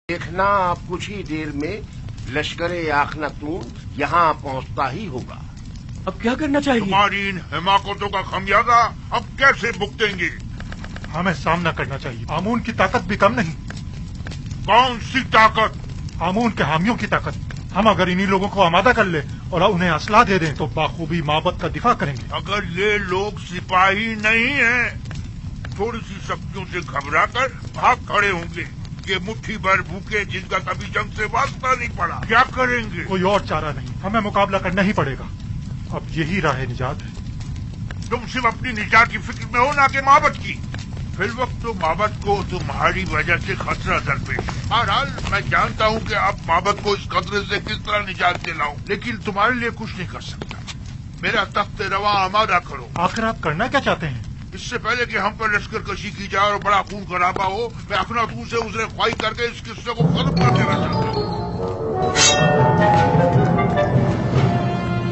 देखना आप कुछ ही देर में लश्कर-ए आखनातून यहाँ पहुँचता ही होगा। अब क्या करना चाहिए? तुम्हारी इन हिमाकतों का खमियाजा अब कैसे भुगतेंगे? हमें सामना करना चाहिए। आमून की ताकत भी कम नहीं। कौन सी ताकत? आमून के हामियों की ताकत। हम अगर इन्हीं लोगों को आमादा कर ले और उन्हें असला दे दें तो बाखूबी माबद का दिफा करेंगे। अगर ये लोग सिपाही नहीं हैं, थोड़ी सी शक्तियों से घबराकर भाग खड़े होंगे। ये मुट्ठी भर भूखे जिनका कभी जंग से वास्ता नहीं पड़ा, क्या करेंगे? कोई और चारा नहीं, हमें मुकाबला करना ही पड़ेगा। अब यही राह निजात है। तुम सिर्फ अपनी निजात की फिक्र में हो, ना कि माबद की। फिर वक्त तो माबद को तुम्हारी वजह से खतरा दरपेश है। बहरहाल मैं जानता हूँ कि अब माबद को इस खतरे से किस तरह निजात दिलाऊं, लेकिन तुम्हारे लिए कुछ नहीं कर सकता। मेरा तख्त रवा आमादा करो। आखिर आप करना क्या चाहते हैं? इससे पहले कि हम पर लश्कर कशी की जाए और बड़ा खून खराबा हो, मैं अखनातून से उसने ख्वाही करके इस किस्से को खत्म कर देना चाहता हूँ।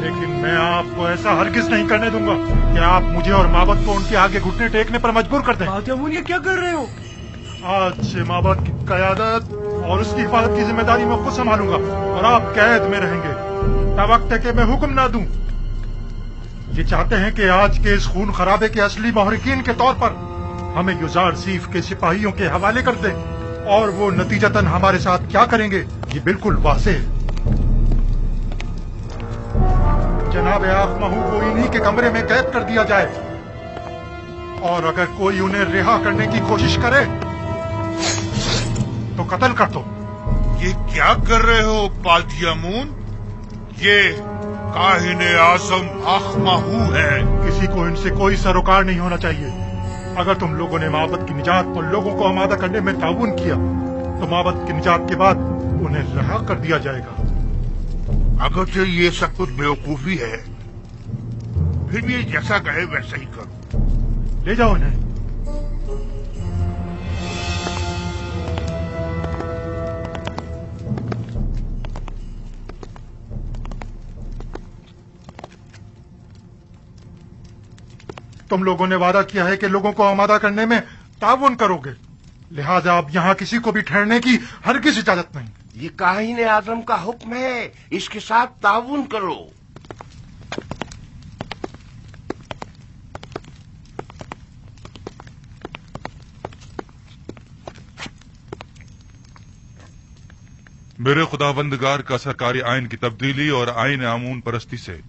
लेकिन मैं आपको ऐसा हरगिज नहीं करने दूंगा कि आप मुझे और माबद को उनके आगे घुटने टेकने पर मजबूर कर दें। आमून, ये क्या कर रहे हो? आज से माबद की कयादत और उसकी हिफाजत की जिम्मेदारी मैं खुद संभालूंगा और आप कैद में रहेंगे तब वक्त है कि मैं हुक्म ना दूं। ये चाहते हैं कि आज के इस खून खराबे के असली महरिकीन के तौर पर हमें युजार सीफ के सिपाहियों के हवाले कर दें, और वो नतीजतन हमारे साथ क्या करेंगे ये बिल्कुल वाज़ेह है। जनाब आखमहू को इन्हीं के कमरे में कैद कर दिया जाए, और अगर कोई उन्हें रिहा करने की कोशिश करे तो कत्ल कर दो। ये क्या कर रहे हो पातियामून? ये काहिने आज़म आखमहू है। किसी को इनसे कोई सरोकार नहीं होना चाहिए। अगर तुम लोगों ने माबद की निजात और लोगों को आमादा करने में ताउन किया तो माबद की निजात के बाद उन्हें रिहा कर दिया जाएगा। अगरचे ये सब कुछ बेवकूफी है, फिर भी ये जैसा कहे वैसा ही करो। ले जाओ इन्हें। तुम लोगों ने वादा किया है कि लोगों को आमादा करने में ताउन करोगे, लिहाजा अब यहाँ किसी को भी ठहरने की हरगिज़ इजाजत नहीं। ये काहिने आजम का हुक्म है, इसके साथ ताउन करो। मेरे खुदाबंदगार का सरकारी आइन की तब्दीली और आइन आमून परस्ती से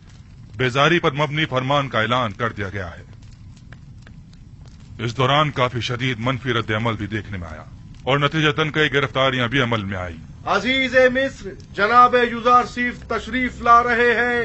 बेजारी पर मबनी फरमान का ऐलान कर दिया गया है। इस दौरान काफी शदीद मनफी रद्द अमल भी देखने में आया और नतीजतन कई गिरफ्तारियां भी अमल में आई। अजीज मिस्र जनाब युजार सीफ तशरीफ ला रहे हैं।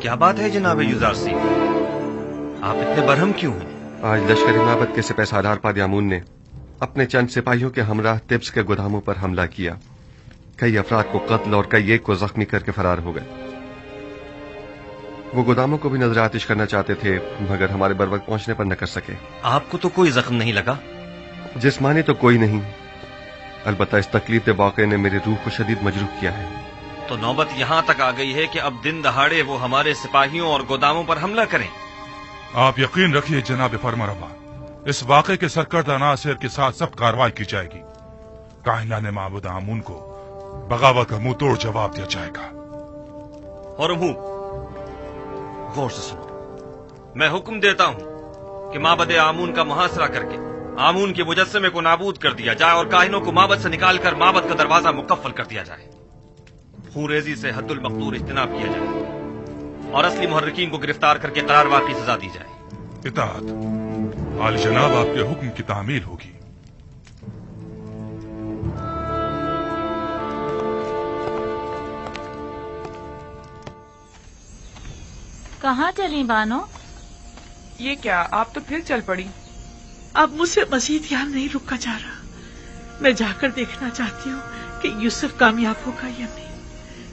क्या बात है जनाब युजार सिंह, आप इतने बरहम क्यों हैं? आज लश्कर माबद के सिपहसालार पादियामून ने अपने चंद सिपाहियों के हमराह तिब्स के गोदामों पर हमला किया। कई अफराद को कत्ल और कई एक को जख्मी करके फरार हो गए। वो गोदामों को भी नजर आतिश करना चाहते थे, मगर हमारे बर वक्त पहुंचने पर न कर सके। आपको तो कोई जख्म नहीं लगा? जिस्मानी तो कोई नहीं, अलबत्ता इस तकलीफ के वाक़े ने मेरी रूह को शदीद मजरूह किया है। तो नौबत यहाँ तक आ गई है कि अब दिन दहाड़े वो हमारे सिपाहियों और गोदामों पर हमला करें। आप यकीन रखिए जनाब फरमारवा, इस वाक़े के सरकर्दा नासिर के साथ सब कार्रवाई की जाएगी। काहिना ने माबूद आमून को बगावत का मुंह तोड़ जवाब दिया जाएगा। और गौर से सुनो, मैं हुक्म देता हूँ कि माबद आमून का मुहासरा करके आमून के मुजस्समे को नाबूद कर दिया जाए और काहिनों को माबद से निकालकर माबद का दरवाजा मुकफ्फल कर दिया जाए। खूरेजी से हद्दुल मक़दूर इज्तिनाब किया जाए और असली मुहर्रिकीन को गिरफ्तार करके करारवार की सजा दी जाए। इताअत आली जनाब, आपके हुक्म की तामील होगी। कहाँ चली बानो? ये क्या, आप तो फिर चल पड़ी? अब मुझसे मजीद यहाँ नहीं रुका जा रहा। मैं जाकर देखना चाहती हूँ कि यूसुफ कामयाब होगा या नहीं।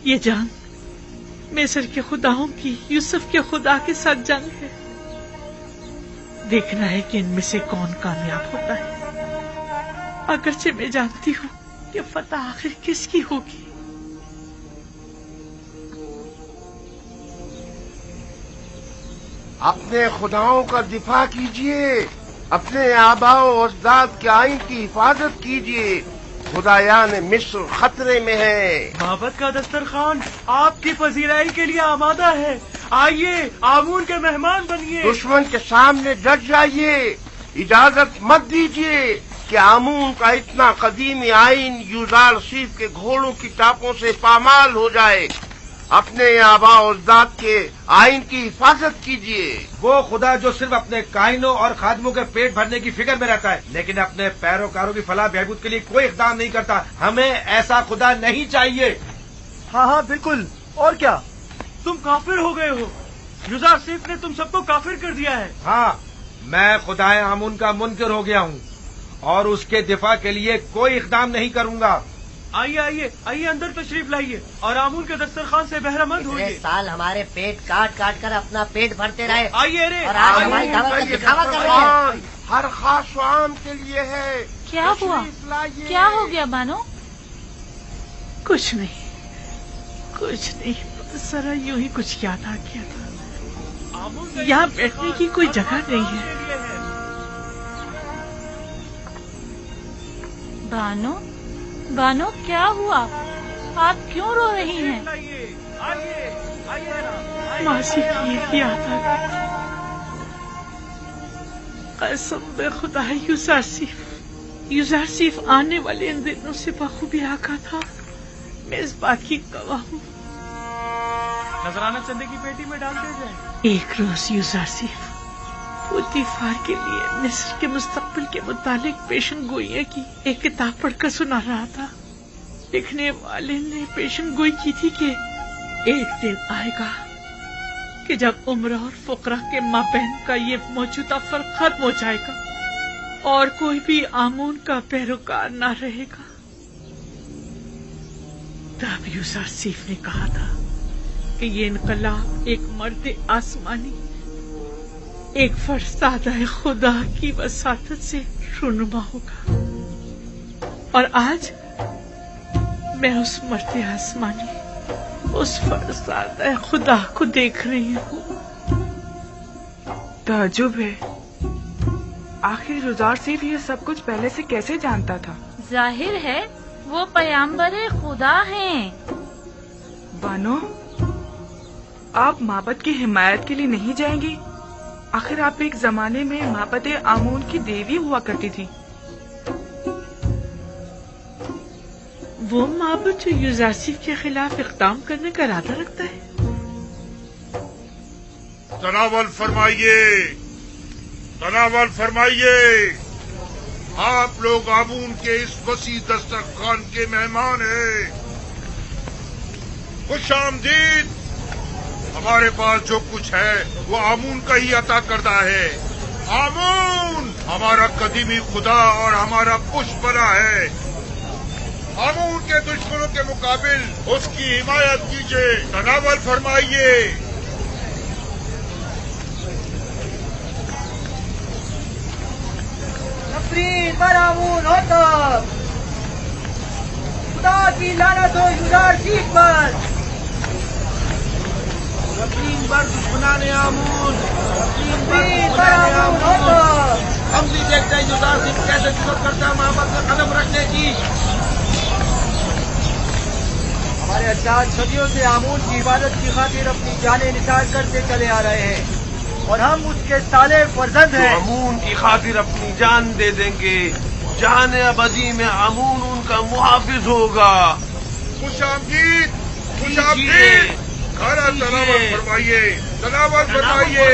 ये जंग मिस्र के खुदाओं की यूसुफ के खुदा के साथ जंग है। देखना है कि इनमें से कौन कामयाब होता है। अगरचे मैं जानती हूँ कि फतह आखिर किसकी होगी। अपने खुदाओं का दिफा कीजिए, अपने आबाओ और अजदाद के आइन की हिफाजत कीजिए। खुदायान मिस्र खतरे में है। माबद का दस्तरखान आपकी पजीराई के लिए आमादा है। आइए, आमून के मेहमान बनिए। दुश्मन के सामने डट जाइए। इजाजत मत दीजिए कि आमून का इतना कदीमी आइन यूजारसीफ के घोड़ों की टापों से पामाल हो जाए। अपने आबा अजदाद के आइन की हिफाजत कीजिए। वो खुदा जो सिर्फ अपने कायनों और खादमों के पेट भरने की फिक्र में रहता है, लेकिन अपने पैरोकारों की फलाह बहबूद के लिए कोई इक़दाम नहीं करता। हमें ऐसा खुदा नहीं चाहिए। हाँ, बिल्कुल। और क्या, तुम काफिर हो गए हो। यूजारसीफ ने तुम सबको काफिर कर दिया है। हाँ, मैं खुदाए आमून का मुनकर हो गया हूँ और उसके दिफा के लिए कोई इक़दाम नहीं करूँगा। आइए आइए आइए, अंदर तशरीफ लाइए और आमून के दस्तरखान से बहरामंद होइए। साल हमारे पेट काट काट कर अपना पेट भरते रहे। आइए रे, और आज हमारी दावत का दिखावा कर रहे हैं। हर खास आम के लिए है। क्या हुआ? क्या हो गया बानो? कुछ नहीं, जरा यूं ही कुछ याद आ गया था। यहाँ बैठने की कोई जगह नहीं है। बानो क्या हुआ? आप क्यों रो रही हैं? मासी की याद आ गई। कसम बे खुदा, यूजारसीफ आने वाले इन दिनों से बखूबी आका था। मैं इस बात की गवाह हूँ। नजराना चंदे की पेटी में डाल दिया जाए। एक रोज यूजारसीफ पुतिफार के लिए मिस्र के मुस्तकबिल के मुतालिक पेशन गोइयां की एक किताब पढ़कर सुना रहा था। लिखने वाले ने पेशन गोई की थी कि एक दिन आएगा कि जब उम्र और फुकरा के माबैन का ये मौजूदा फर्क खत्म हो जाएगा और कोई भी आमून का पैरोकार ना रहेगा। तब यूसुफ ने कहा था कि ये इनकलाब एक मर्द आसमानी, एक फरसादा खुदा की वसातत से रुनुमा होगा। और आज मैं उस मर्द आसमानी, उस फरसादा खुदा को देख रही हूँ। ताज्जुब है, आखिर यूसुफ ये सब कुछ पहले से कैसे जानता था? जाहिर है वो पैगंबर खुदा हैं। बानो, आप माबद की हिमायत के लिए नहीं जाएंगी? आखिर आप एक जमाने में माबद आमून की देवी हुआ करती थी। वो माबद जो यूसुफ के खिलाफ इक़दाम करने का इरादा रखता है। तनावल फरमाइए, तनावल फरमाइए। आप लोग आमून के इस वसी दस्तरखान के मेहमान हैं। खुश आमदीद। हमारे पास जो कुछ है वो आमून का ही अता करता है। आमून हमारा कदीमी खुदा और हमारा पुष्प बना है। आमून के दुश्मनों के मुकाबिल उसकी हिमायत कीजिए। तनावल फरमाइए। आमून होता, खुदा की लानत हो यूसुफ पर। दुश्मनाने आमून, हम भी देखते हैं यूसुफ कैसे जुर्रत करता है माबद में कदम रखने की। हमारे अजदाद सदियों से आमून की इबादत की खातिर अपनी जानें निसार करते चले आ रहे हैं और हम उसके साले फर्जंद हैं। आमून की खातिर अपनी जान दे देंगे। जान अबदी में आमून उनका मुहाफिज होगा। खुश आमदीद, खुश आमदीद। खाना तनावल फरमाइए, तनावल फरमाइए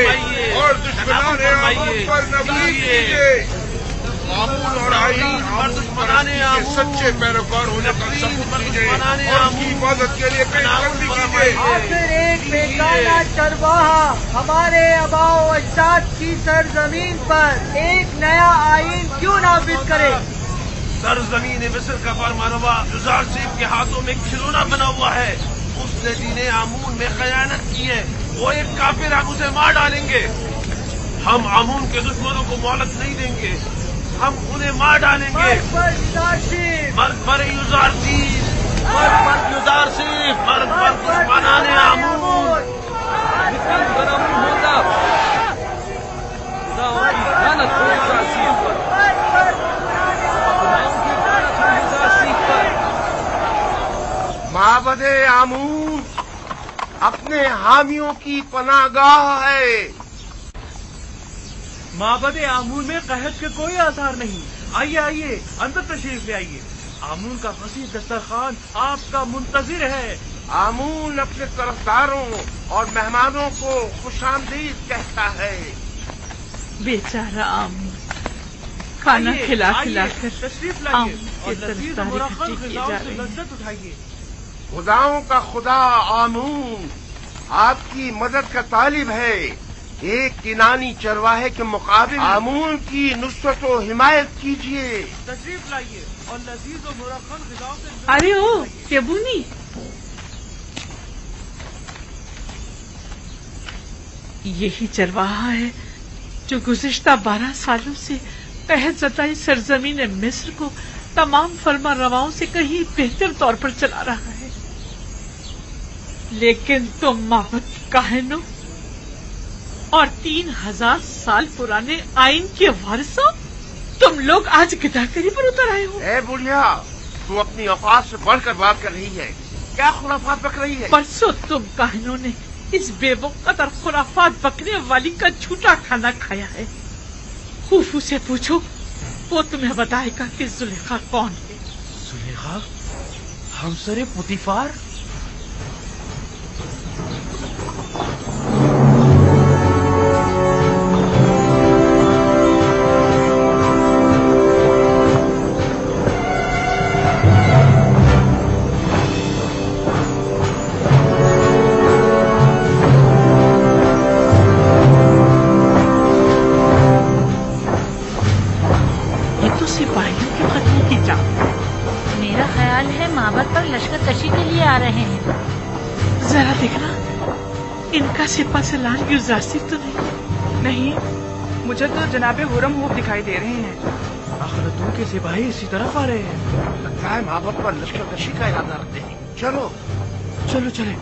और दुश्मनाने आमून पर नफरत कीजिए। आमून और आईन आमून के सच्चे पैरोकार होने का सबूत दीजिए और उसकी हिफाजत के लिए पेशकदमी कीजिए। आखिर एक बेगाना चरवाहा हमारे आबाओ अजदाद की सरजमीन पर एक नया आईन क्यों नाफिज करे? सरजमीन मिस्र का फरमानवा यूसुफ के हाथों में खिलौना बना हुआ है। उसने दीने आमून में खयानत की है। वो एक काफिर, हम उसे मार डालेंगे। हम आमून के दुश्मनों को मोहलत नहीं देंगे, हम उन्हें मार डालेंगे। मर्द पर युजारसीफ, मर्द पर युजारसीफ, मर्द पर दुश्मनाने आमून। माबदे आमून अपने हामियों की पनाहगाह है। माबदे आमून में कहत के कोई आसार नहीं। आइए आइए, अंदर तशरीफ ले आइए। आमून का वसीह दस्तरखान आपका मुंतजिर है। आमून अपने तरफदारों और मेहमानों को खुशामदीद कहता है। बेचारा आमून खाना खिला खिला कर तशरीफ लाइए आमून और की लजीज तरफदारी मुरक्कब खट्टी की ग़िज़ाओं जा से रही है। लज्जत उठाइए। खुदाओं का खुदा आमून आपकी मदद का तालिब है। एक किनानी चरवाहे के मुकाबिल आमून की नुसरत व हिमायत कीजिए। तशरीफ लाइए और लजीज और मुरक्कब ग़िज़ाओं से अरे ओ केबुनी, यही चरवाहा है जो गुज़िश्ता 12 सालों से कहज़ताई सरजमीन मिस्र को तमाम फर्मा रवाओं से कहीं बेहतर तौर पर चला रहा है। लेकिन तुम माबद काहिनों और 3000 साल पुराने आइन के वारिसों, तुम लोग आज गिदाकरी पर उतर आए हो। ए बुढ़िया, तू अपनी औकात से बढ़कर बात कर रही है। क्या खुराफात बक रही है? परसों तुम काहिनों ने इस बेवकूफ और खुराफात बकने वाली का झूठा खाना खाया है। खूफू से पूछो, वो तुम्हें बताएगा कि जुलेखा कौन है। जुलेखा हमसरे पुतिफार? सिपाहियों के कत्ल की जान। मेरा ख्याल है माबद पर लश्कर कशी के लिए आ रहे हैं। जरा देखना, इनका सिपा सलार युजारसीफ तो नहीं, मुझे तो जनाबे हुरम होप दिखाई दे रहे हैं। आखिरतों के सिपाही इसी तरफ आ रहे हैं। लगता है माबद पर लश्कर कशी का इरादा रखते हैं। चलो चलो चले।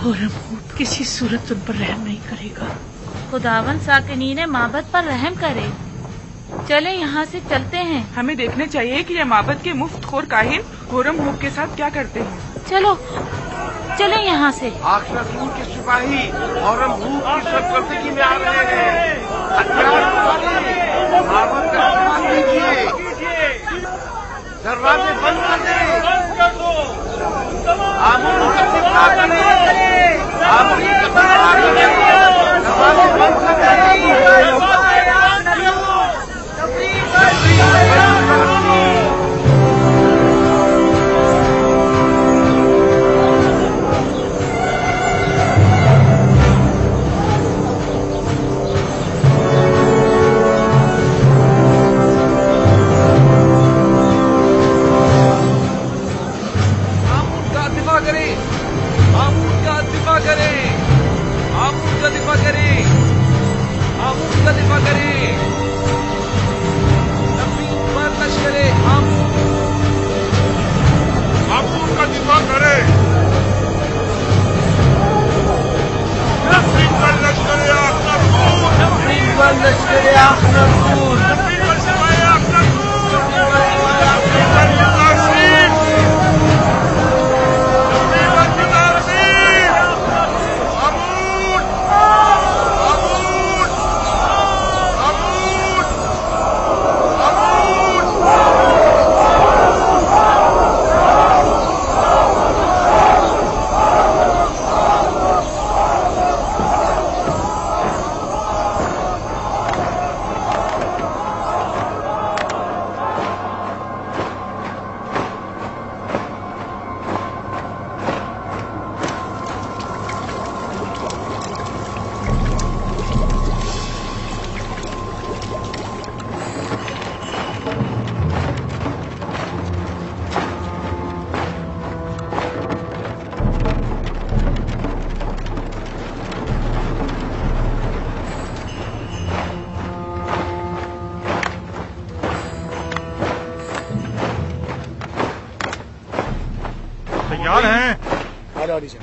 हुरम होप किसी सूरत उन पर रहम नहीं करेगा। खुदावन साकिनी ने माबद पर रहम करे। चले यहाँ से चलते हैं। हमें देखने चाहिए कि ये माबद के मुफ्तखोर काहिन हुरम होप के साथ क्या करते हैं। चलो चले यहाँ से। आखिरतून के सिपाही और हम भूख की सरकर्दगी में आ रहे हैं। हथियार उठाइए, माबद का सामान लीजिए, दरवाजे बंद कर दें, आमून का सिपा करें, आमून का सिपा करें, दरवाजे बंद कर दें। तैयार हैं? आ जाओ नीचे।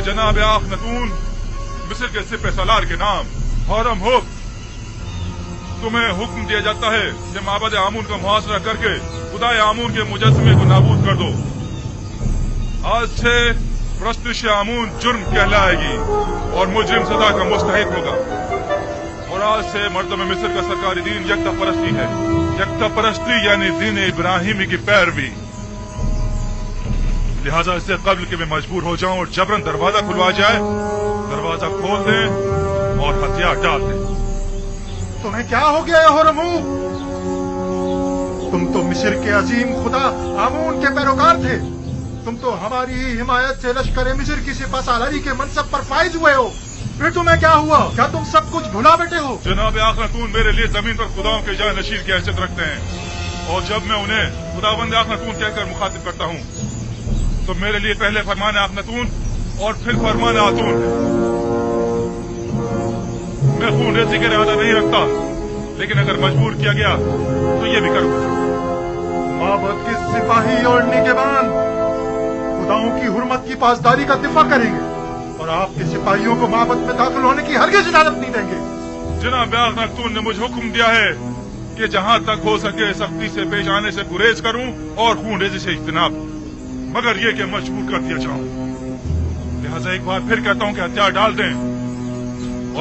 जनाब आखनतून मिस्र के सिपह सालार के नाम हरम हुक तुम्हें हुक्म दिया जाता है कि माबद आमून का मुहासरा करके खुदाए आमून के मुजस्समे को नाबूद कर दो। आज से प्रस्तुश आमून जुर्म कहलाएगी और मुजरिम सजा का मुस्तहिक होगा। और आज से मर्दम मिस्र का सरकारी दीन यकता परस्ती है। यकता परस्ती यानी दीन इब्राहिमी की पैरवी। लिहाजा इससे कबल के मैं मजबूर हो जाऊं और जबरन दरवाजा खुलवा जाए, दरवाजा खोल दें और हथियार डाल दें। तुम्हें क्या हो गया होरमू? तुम तो मिस्र के अजीम खुदा आमून के पैरोकार थे। तुम तो हमारी ही हिमायत से लश्कर मिस्र की सिपह सालारी के मनसब पर फाइज हुए हो। फिर तुम्हें क्या हुआ? क्या तुम सब कुछ भुला बैठे हो? जनाब आखनतून मेरे लिए जमीन पर खुदाओं के जानशीर की हैसियत रखते हैं और जब मैं उन्हें खुदावंद आखनतून कहकर मुखातिब करता हूँ तो मेरे लिए पहले फरमान आखनतून और फिर फरमान आतून है। मैं खून रेजी का इरादा नहीं रखता, लेकिन अगर मजबूर किया गया तो ये भी करूंगा। माबद के सिपाही और निगहबान खुदाओं की हुर्मत की पासदारी का दिफा करेंगे और आपके सिपाहियों को माबद में दाखिल होने की हरगिज़ इजाजत नहीं देंगे। जनाब आखनतून ने मुझे हुक्म दिया है कि जहां तक हो सके सख्ती से पेश आने से गुरेज करूं और खून रेजी से इज्तनाब, मगर ये कि मजबूर कर दिया जाऊं। लिहाजा एक बार फिर कहता हूं कि हथियार डाल दें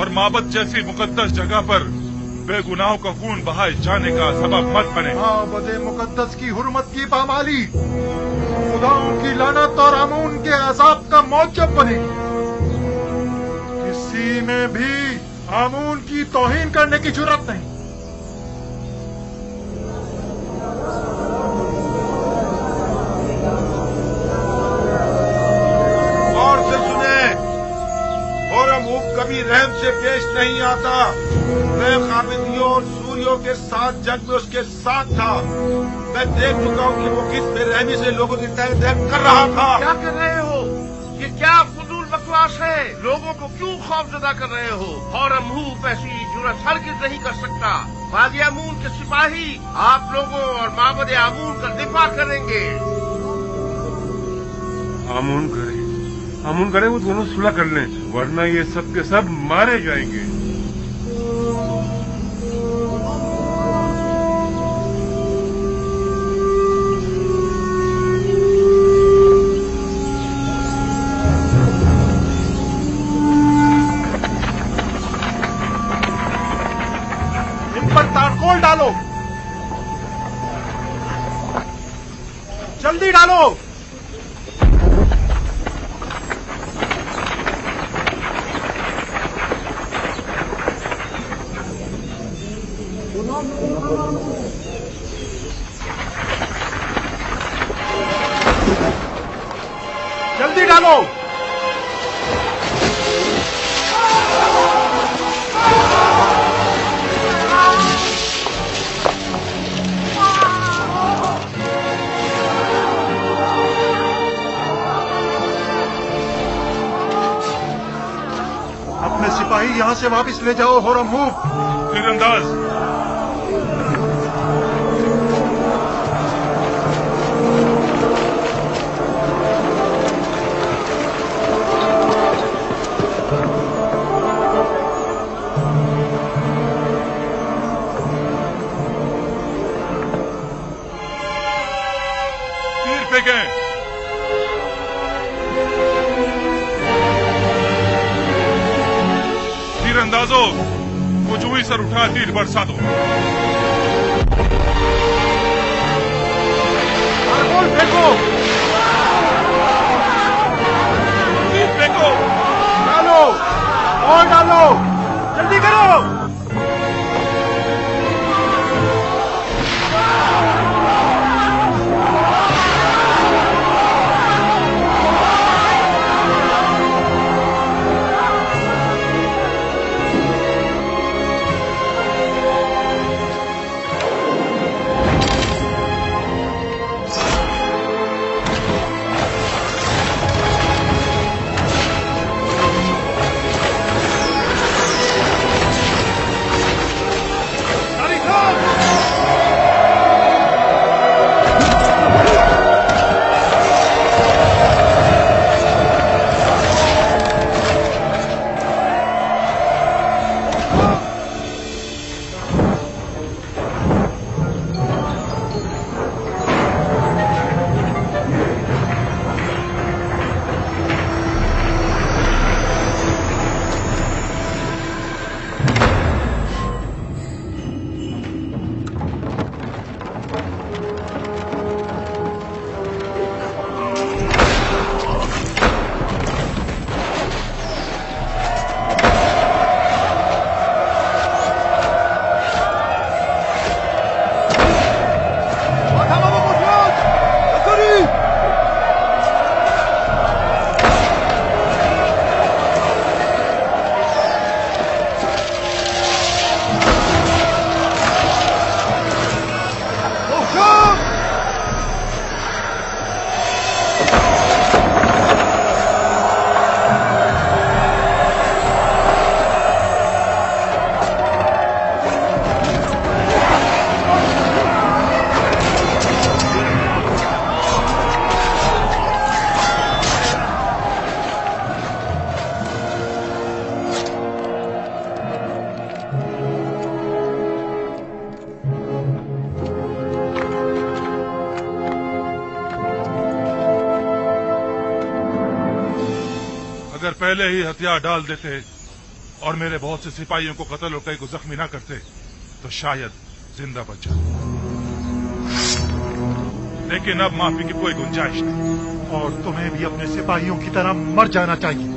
और माबद जैसी मुकद्दस जगह पर बेगुनाहों का खून बहाए जाने का सबब मत बने। माबद मुकद्दस की हुर्मत की पामाली खुदाओं की लानत और आमून के अजाब का मौजब बनेगी। किसी में भी आमून की तौहीन करने की जुर्रत नहीं। कभी रहम से पेश नहीं आता। मैं खामिदियों और सूरियों के साथ जंग में उसके साथ था। मैं देख चुका हूँ कि वो किस बेरहमी से लोगों की तय कर रहा था। क्या कर रहे हो? ये क्या फजूल बकवास है? लोगों को क्यों खौफजदा कर रहे हो? हरम हुक ऐसी जुर्रत हरगिज़ नहीं कर सकता। वादी आमून के सिपाही आप लोगों और माबद आमून का दिफा करेंगे। आमून करे वो दोनों सुलह कर लें, वरना ये सब के सब मारे जाएंगे। इन पर ताड़कोल डालो, जल्दी डालो। अपने सिपाही यहाँ से वापस ले जाओ होरमुख। तीरंदाज तीर फेंके। तीरंदाजों हुजूमी सर उठा तीर बरसा दो। मार्बल फेंको, तीर फेंको। डालो और डालो, जल्दी करो। अगर पहले ही हथियार डाल देते और मेरे बहुत से सिपाहियों को कत्ल और कई को जख्मी न करते तो शायद जिंदा बच जाता, लेकिन अब माफी की कोई गुंजाइश नहीं। और तुम्हें भी अपने सिपाहियों की तरह मर जाना चाहिए।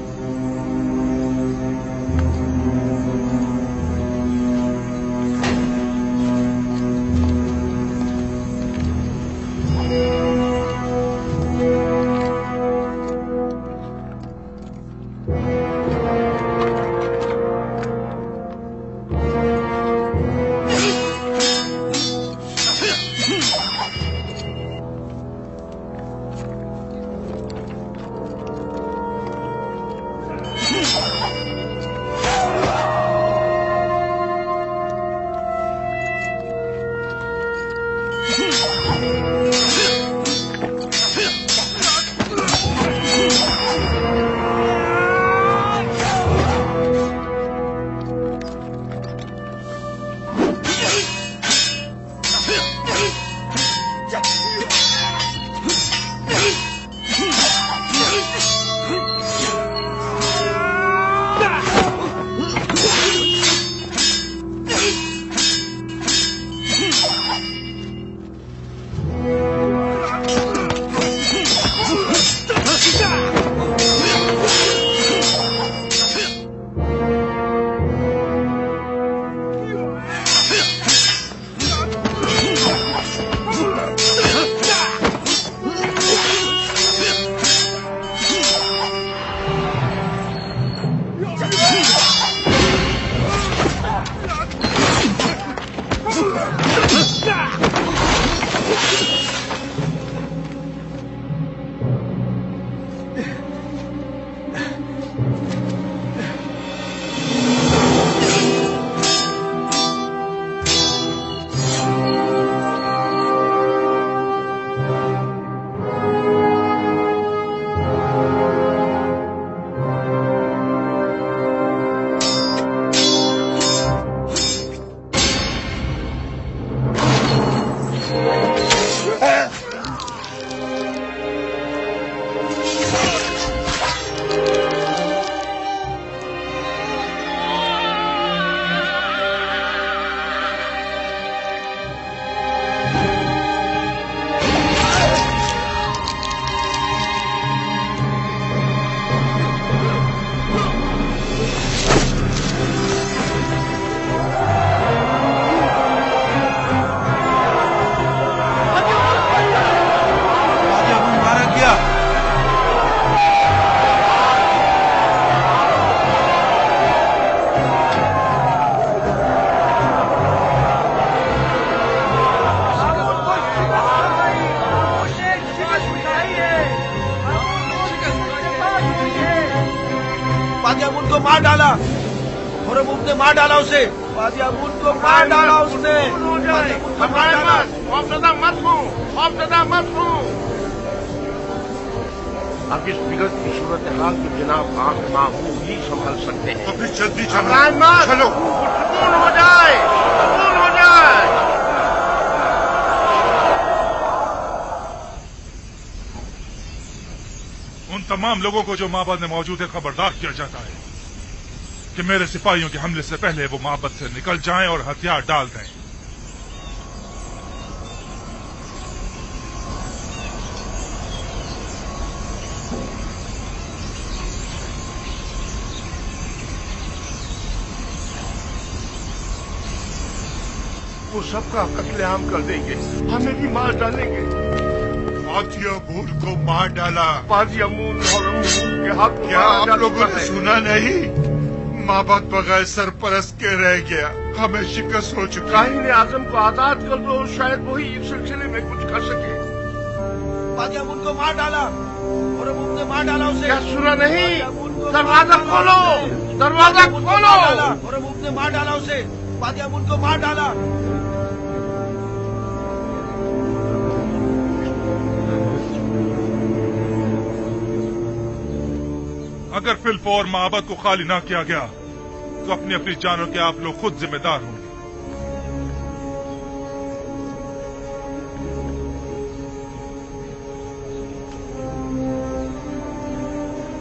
डाला और ने मार डाला उसे काजी अमून को मार डाला उसने मत हो अब इस बिगड़ की सूरत हाल की जनाब आंख माहू ही संभल सकते हैं। तो फिर जल्दी चलो सुकून हो जाए, सुकून हो जाए। उन तमाम लोगों को जो माबद में मौजूद है खबरदार किया जाता है कि मेरे सिपाहियों के हमले से पहले वो माबद से निकल जाएं और हथियार डाल दें। वो सबका कत्लेआम कर देंगे, हमें भी मार डालेंगे। काजी अमून को मार डाला। काजी अमून और अमून के हाथ क्या आप लोगों ने सुना नहीं? माबद बगैर सरपरस्त के रह गया, हमें शिकस्त हो चुकी। काहिन आजम को आजाद कर दो, शायद वही इस सिलसिले में कुछ कर सके। काजी अमून को मार डाला और अमून ने मार डाला उसे। क्या सुना नहीं? दरवाजा खोलो, दरवाजा खोलो। और अमून ने मार डाला उसे। काजी अमून को मार डाला। अगर फिलफौर माबद को खाली ना किया गया तो अपनी अपनी जानों के आप लोग खुद जिम्मेदार होंगे।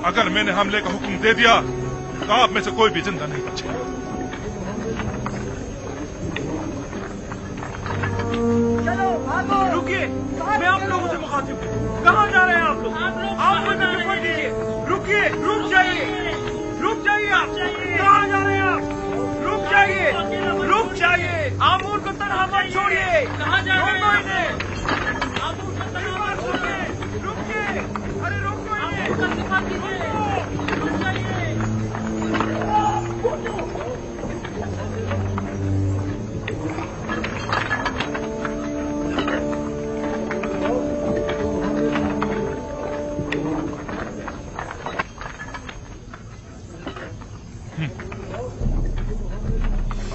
अगर मैंने हमले का हुक्म दे दिया तो आप में से कोई भी जिंदा नहीं बचेगा। रुकिए, मैं आप लोगों से मुखातिब हूँ। कहाँ जा रहे हैं आप लोग? आप मुझे रिपोर्ट दीजिए। रुकिए, रुक जाइए, रुक जाइए। आप कहाँ जा रहे हैं आप? रुक जाइए, रुक जाइए। आमूर को तनहा मत छोड़िए। कहाँ जा रहे हैं? आमूर को तनहा मत छोड़िए। रुकिए, अरे रुक जाइए, रुक जाइए।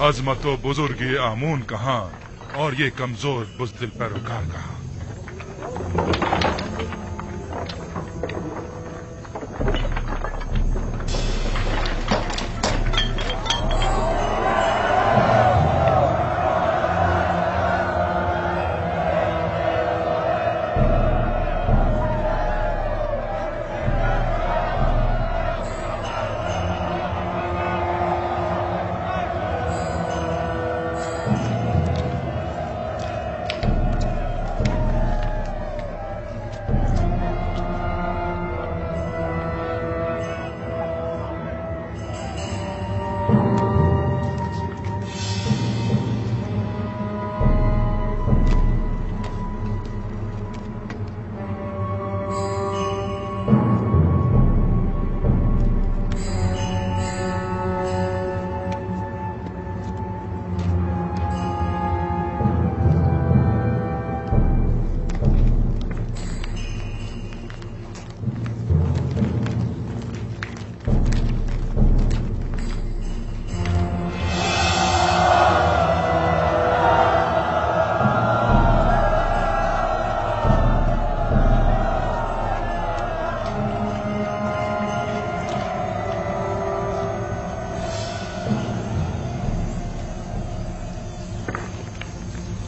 अजमत व बुजुर्गी आमून कहाँ और ये कमजोर बुज़दिल पैरोकार कहाँ?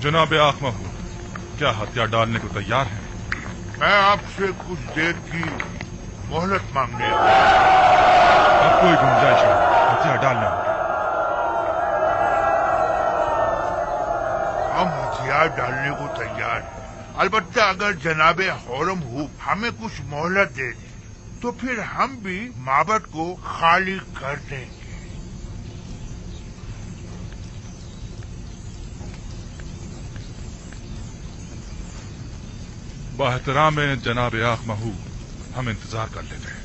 जनाब आखमा हो, क्या हथियार डालने को तैयार हैं? मैं आपसे कुछ देर की मोहलत मांगने अब कोई गुंजाइश है, हथियार डालना। हम हथियार डालने को तैयार हैं, अलबत्ता अगर जनाबे हौरम हूब हमें कुछ मोहलत दे दे तो फिर हम भी माबद को खाली कर देंगे। बाहतराम जनाब आख महू, हम इंतजार कर लेते हैं।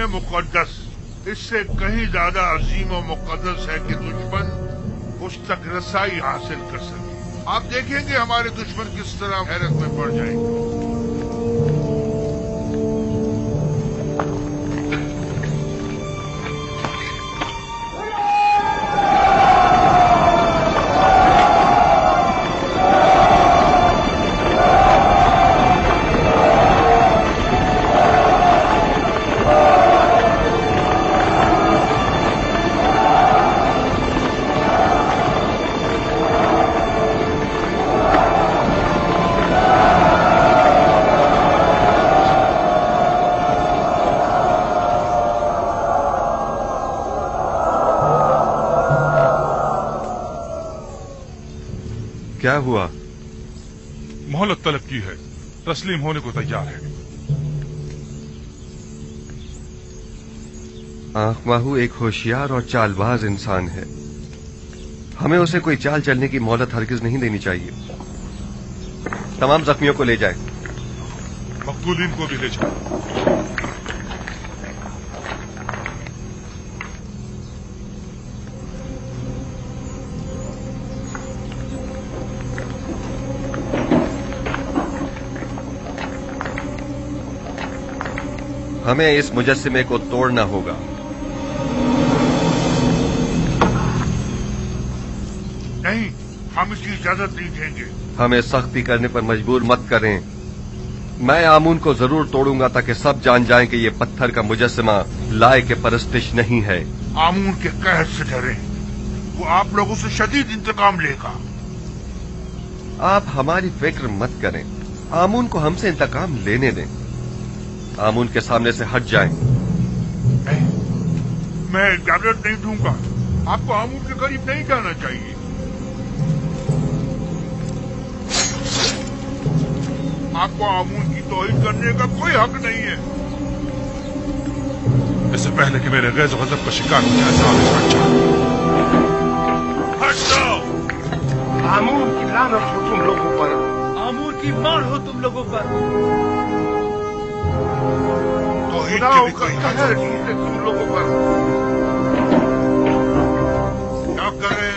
मुकद्दस, इससे कहीं ज्यादा अजीम और मुकद्दस है कि दुश्मन उस तक रसाई हासिल कर सके। आप देखेंगे हमारे दुश्मन किस तरह हैरत में पड़ जाएंगे। क्या हुआ? मोहलत तलब की है, तस्लीम होने को तैयार है। आंख माहू एक होशियार और चालबाज इंसान है। हमें उसे कोई चाल चलने की मोहलत हरगिज नहीं देनी चाहिए। तमाम जख्मियों को ले जाएं। मकतूलीन को भी ले जाएं। हमें इस मुजस्सिमे को तोड़ना होगा। नहीं, हम इसकी इजाजत नहीं देंगे। हमें सख्ती करने पर मजबूर मत करें। मैं आमून को जरूर तोड़ूंगा ताकि सब जान जाएं कि ये पत्थर का मुजस्सिमा लाए के परस्तिश नहीं है। आमून के कहर से डरें, वो आप लोगों से शदीद इंतकाम लेगा। आप हमारी फिक्र मत करें, आमून को हमसे इंतकाम लेने दें। आमून के सामने से हट जाएं। नहीं, मैं इजाजत नहीं दूंगा। आपको आमून के करीब नहीं जाना चाहिए। आपको आमून की तौहीन करने का कोई हक नहीं है। इससे पहले कि मेरे गैज़ गज़ब का शिकार हो जाए, साहब इस बच्चा हट जाओ। आमून की लानत हो तुम लोगों पर। आमून की मार हो तुम लोगों पर। खुदाओं का कहर है तुम लोगों पर। क्या करें?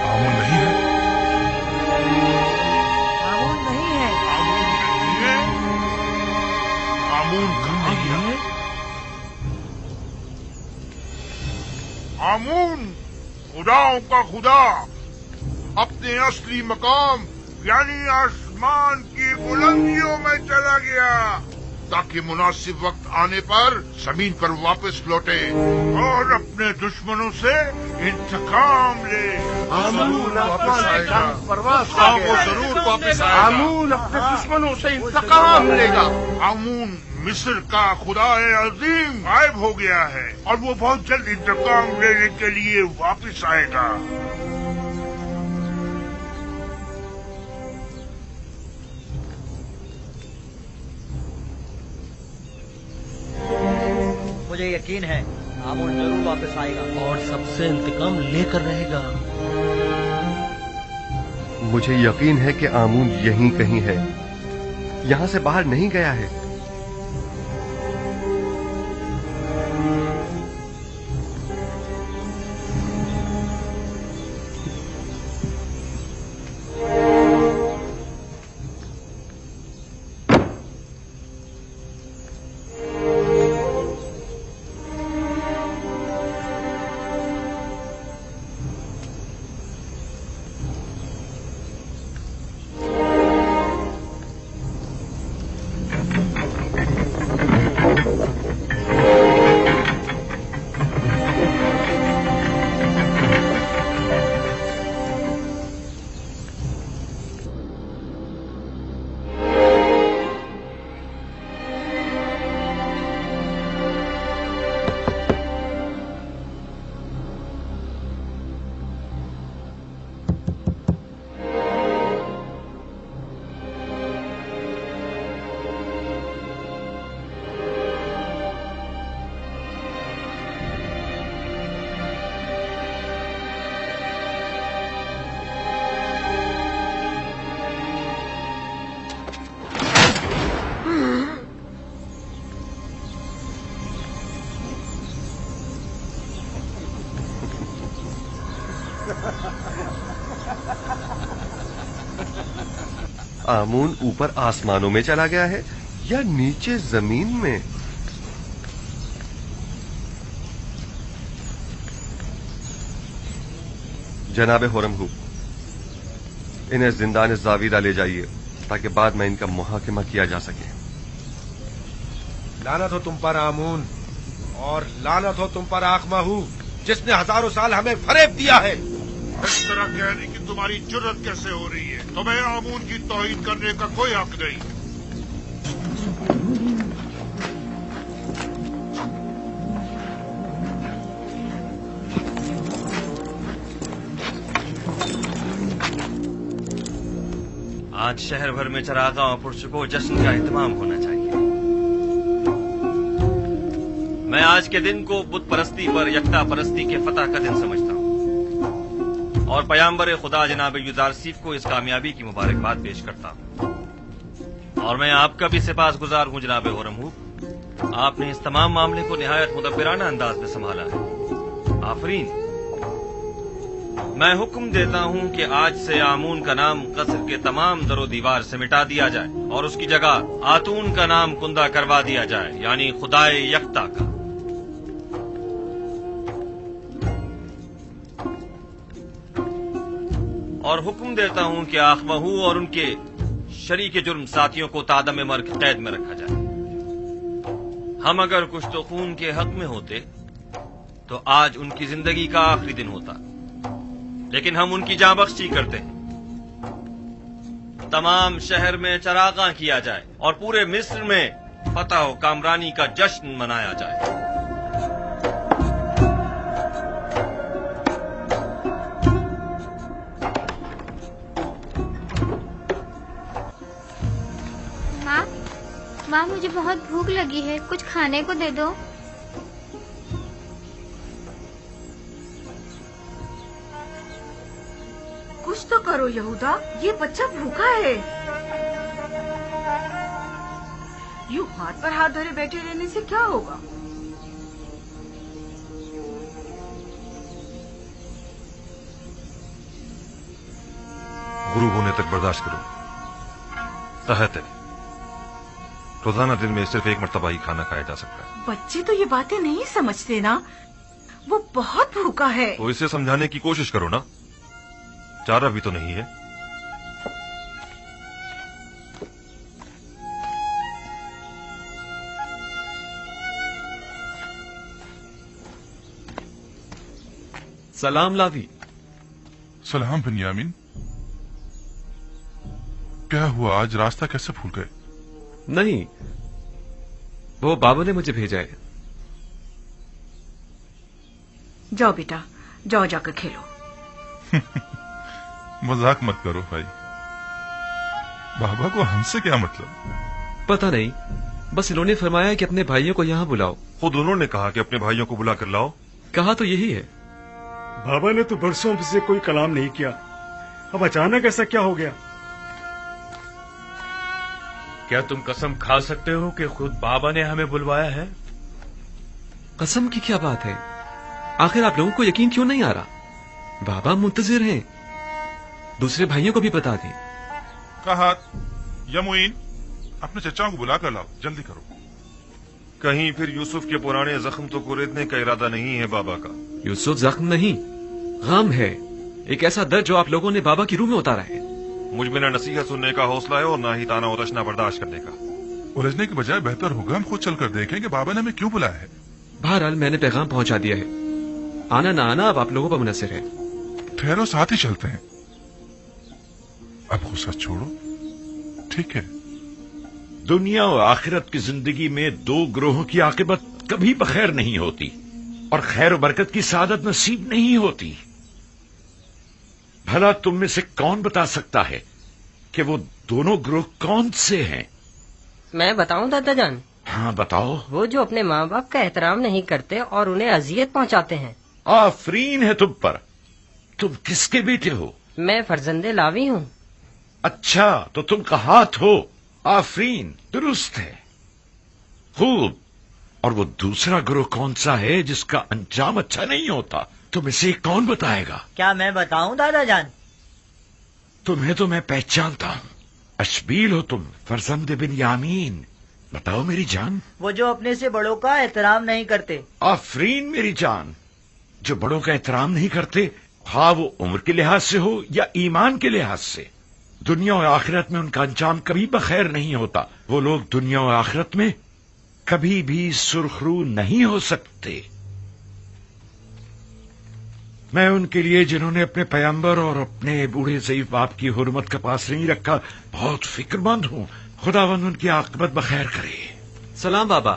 आमून नहीं है। आमून नहीं है। आमून नहीं है। आमून कहाँ गया? आमून खुदाओं का खुदा अपने असली मकाम यानी आसमान की बुलंदियों में चला गया ताकि मुनासिब वक्त आने पर जमीन पर वापस लौटे और अपने दुश्मनों से इंतकाम ले। आमून वापस आएगा। परवास हाँ, वो जरूर वापस आएगा। आमून अपने दुश्मनों से इंतकाम लेगा। आमून मिस्र का खुदाए अजीम गायब हो गया है और वो बहुत जल्द इंतकाम लेने के लिए वापस आएगा। मुझे यकीन है आमून जरूर वापस आएगा और सबसे इंतकाम लेकर रहेगा। मुझे यकीन है कि आमून यहीं कहीं है, यहां से बाहर नहीं गया है। आमून ऊपर आसमानों में चला गया है या नीचे जमीन में? जनाब हुरमहू, इन्हें जिंदान जावीरा ले जाइए ताकि बाद में इनका मुहाकिमा किया जा सके। लानत हो तुम पर आमून, और लानत हो तुम पर आखमाहू, जिसने हजारों साल हमें फरेब दिया है। इस तरह कहने की तुम्हारी जुर्रत कैसे हो रही है? तुम्हें आमून की तौहीन करने का कोई हक नहीं। आज शहर भर में चरागां और पुरस्कों जश्न का एहतमाम होना चाहिए। मैं आज के दिन को बुत परस्ती पर यकता परस्ती के फतह का दिन समझता हूँ और पयाम्बर खुदा जनाब युजारसीफ को इस कामयाबी की मुबारकबाद पेश करता हूँ। और मैं आपका भी सिपासगुजार हूँ जनाब हुरमहू, आपने इस तमाम मामले को निहायत मुदब्बिराना अंदाज में संभाला है। आफरीन। मैं हुक्म देता हूँ कि आज से आमून का नाम कसर के तमाम दरो दीवार से मिटा दिया जाए और उसकी जगह आतून का नाम कुंदा करवा दिया जाए, यानी खुदाए यकता का। और हुक्म देता हूँ कि आखमहू और उनके शरीके जुर्म साथियों को तादम मर्ग कैद में रखा जाए। हम अगर कुछ तो खून के हक में होते तो आज उनकी जिंदगी का आखिरी दिन होता, लेकिन हम उनकी जाँ बख्शी करते हैं। तमाम शहर में चरागां किया जाए और पूरे मिस्र में फतह व कामरानी का जश्न मनाया जाए। माँ, मुझे बहुत भूख लगी है, कुछ खाने को दे दो। कुछ तो करो यहूदा, ये बच्चा भूखा है। यूं हाथ पर हाथ धरे बैठे रहने से क्या होगा? गुरु होने तक बर्दाश्त करो। तहत है, रोजाना दिन में सिर्फ एक मर्तबा ही खाना खाया जा सकता है। बच्चे तो ये बातें नहीं समझते ना, वो बहुत भूखा है। तो इसे समझाने की कोशिश करो ना, चारा भी तो नहीं है। सलाम लावी। सलाम बिन्यामीन। क्या हुआ, आज रास्ता कैसे भूल गए? नहीं, वो बाबा ने मुझे भेजा है। जाओ बेटा, जाओ जाकर खेलो। मजाक मत करो भाई, बाबा को हमसे क्या मतलब? पता नहीं, बस इन्होंने फरमाया कि अपने भाइयों को यहाँ बुलाओ। खुद उन्होंने कहा कि अपने भाइयों को बुला कर लाओ। कहा तो यही है। बाबा ने तो बरसों से कोई कलाम नहीं किया, अब अचानक ऐसा क्या हो गया? क्या तुम कसम खा सकते हो कि खुद बाबा ने हमें बुलवाया है? कसम की क्या बात है? आखिर आप लोगों को यकीन क्यों नहीं आ रहा? बाबा मुंतजिर हैं, दूसरे भाइयों को भी बता दें। कहा यमुइन, अपने चचाओं को बुला कर लाओ, जल्दी करो। कहीं फिर यूसुफ के पुराने जख्म तो कुरेदने का इरादा नहीं है बाबा का? यूसुफ जख्म नहीं, गम है, एक ऐसा दर्द जो आप लोगों ने बाबा की रूह में उतारा है। मुझ में न नसीहत सुनने का हौसला है और न ही ताना उतशना बर्दाश्त करने का। उलझने के बजाय बेहतर होगा हम खुद चलकर देखें कि बाबा ने हमें क्यों बुलाया है। बहरहाल मैंने पैगाम पहुंचा दिया है, आना ना आना अब आप लोगों पर मुनसिर है। ठहरो, साथ ही चलते हैं। अब गुस्सा छोड़ो, ठीक है? दुनिया और आखिरत की जिंदगी में दो ग्रोहों की आकिबत कभी बखैर नहीं होती और खैर बरकत की सादत नसीब नहीं होती। भला तुम में से कौन बता सकता है कि वो दोनों ग्रोह कौन से हैं? मैं बताऊं दादा जान? हाँ बताओ। वो जो अपने माँ बाप का एहतराम नहीं करते और उन्हें अजियत पहुंचाते हैं। आफरीन है तुम पर। तुम किसके बेटे हो? मैं फर्जंदे लावी हूँ। अच्छा, तो तुम कहात हो। आफरीन, दुरुस्त है, खूब। और वो दूसरा ग्रोह कौन सा है जिसका अंजाम अच्छा नहीं होता? तुम इसे कौन बताएगा? क्या मैं बताऊं दादा जान? तुम्हें तो मैं पहचानता हूँ। अशबील हो तुम, फरजंद बिन यामीन। बताओ मेरी जान। वो जो अपने से बड़ों का एहतराम नहीं करते। आफरीन मेरी जान। जो बड़ों का एहतराम नहीं करते, हाँ वो उम्र के लिहाज से हो या ईमान के लिहाज से, दुनिया और आखिरत में उनका अंजाम कभी बखैर नहीं होता। वो लोग दुनिया और आखिरत में कभी भी सुरखरू नहीं हो सकते। मैं उनके लिए जिन्होंने अपने पैगंबर और अपने बूढ़े ज़ईफ बाप की हुर्मत का पास नहीं रखा बहुत फिक्रमंद हूँ। खुदावंद उनकी आकबत बखैर करे। सलाम बाबा।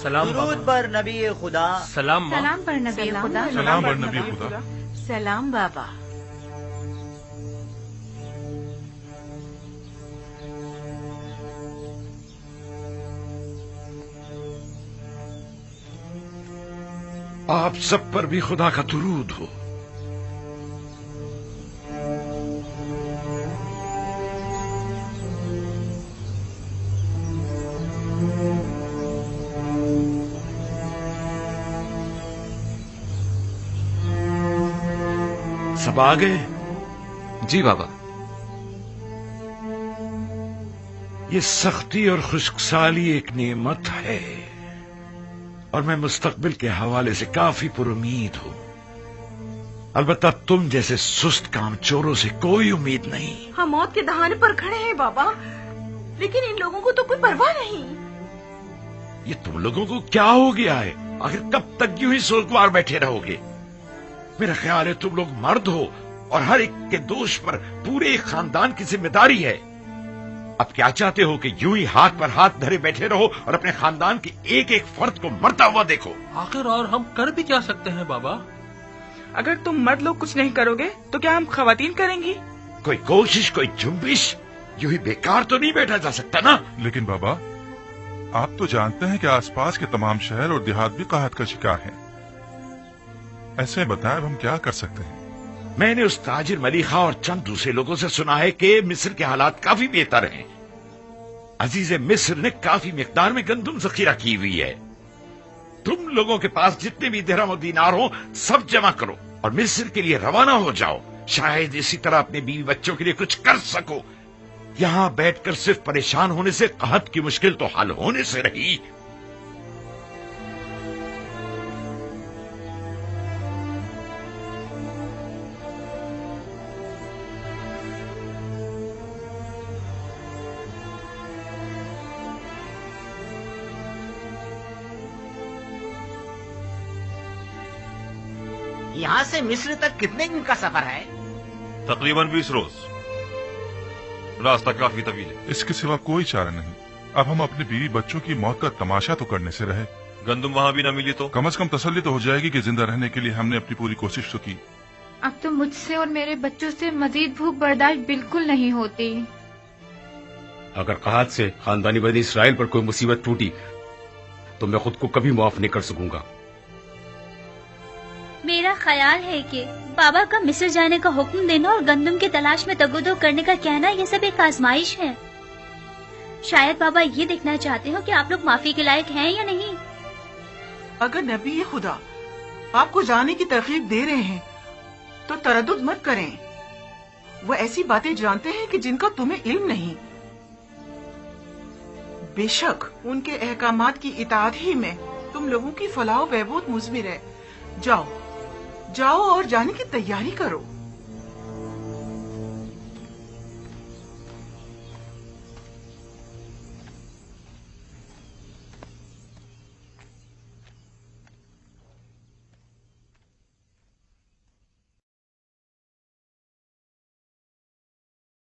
सलाम दुरूद पर नबी खुदा। सलाम पर नबी खुदा। सलाम पर नबी खुदा। सलाम बाबा। आप सब पर भी खुदा का दुरूद हो। सब आ गए? जी बाबा। ये सख्ती और खुश्कसाली एक नेमत है और मैं मुस्तकबिल के हवाले से काफी पुरुमीद हूँ। अलबत्ता तुम जैसे सुस्त कामचोरों से कोई उम्मीद नहीं। हम मौत के दहाने पर खड़े हैं बाबा, लेकिन इन लोगों को तो कोई परवाह नहीं। ये तुम लोगों को क्या हो गया है? आखिर कब तक यूं ही सोचवार बैठे रहोगे? मेरा ख्याल है तुम लोग मर्द हो और हर एक के दोष पर पूरे एक खानदान की जिम्मेदारी है। अब क्या चाहते हो कि यूं ही हाथ पर हाथ धरे बैठे रहो और अपने खानदान के एक एक फर्द को मरता हुआ देखो? आखिर और हम कर भी क्या सकते हैं बाबा? अगर तुम मर्द लोग कुछ नहीं करोगे तो क्या हम खवातीन करेंगी? कोई कोशिश, कोई जुम्बिश यूं ही बेकार तो नहीं बैठा जा सकता ना। लेकिन बाबा, आप तो जानते हैं कि आसपास के तमाम शहर और देहात भी काहत का शिकार हैं। ऐसे बताएं अब हम क्या कर सकते हैं? मैंने उस ताजिर मलिखा और चंद दूसरे लोगों से सुना है कि मिस्र के हालात काफी बेहतर हैं। अजीज मिस्र ने काफी मिकदार में गंदुम जखीरा की हुई है। तुम लोगों के पास जितने भी दिरहम और दीनार हो सब जमा करो और मिस्र के लिए रवाना हो जाओ। शायद इसी तरह अपने बीवी बच्चों के लिए कुछ कर सको। यहाँ बैठकर सिर्फ परेशान होने से कहत की मुश्किल तो हल होने से रही। यहाँ से मिस्र तक कितने दिन का सफर है? तकरीबन 20 रोज। रास्ता काफी तवील है। इसके सिवा कोई चारा नहीं। अब हम अपने बीवी बच्चों की मौत का तमाशा तो करने से रहे। गंदुम वहाँ भी न मिली तो कम से कम तसल्ली तो हो जाएगी कि जिंदा रहने के लिए हमने अपनी पूरी कोशिश तो की। अब तो मुझसे और मेरे बच्चों से मजीद भूख बर्दाश्त बिल्कुल नहीं होती। अगर कहत से खानदानी बनी इसराइल पर कोई मुसीबत टूटी तो मैं खुद को कभी माफ नहीं कर सकूंगा। मेरा ख्याल है कि बाबा का मिस्र जाने का हुक्म देना और गंदम की तलाश में तगोदो करने का कहना ये सब एक आजमाइश है। शायद बाबा ये देखना चाहते हो कि आप लोग माफी के लायक हैं या नहीं। अगर नबी खुदा आपको जाने की तरकीब दे रहे हैं तो तरद्दुद मत करें। वो ऐसी बातें जानते हैं कि जिनका तुम्हें इल्म नहीं। बेशक उनके अहकामात की इताअत ही में तुम लोगों की फलाह बहबूद मुज़मिर है। जाओ और जाने की तैयारी करो।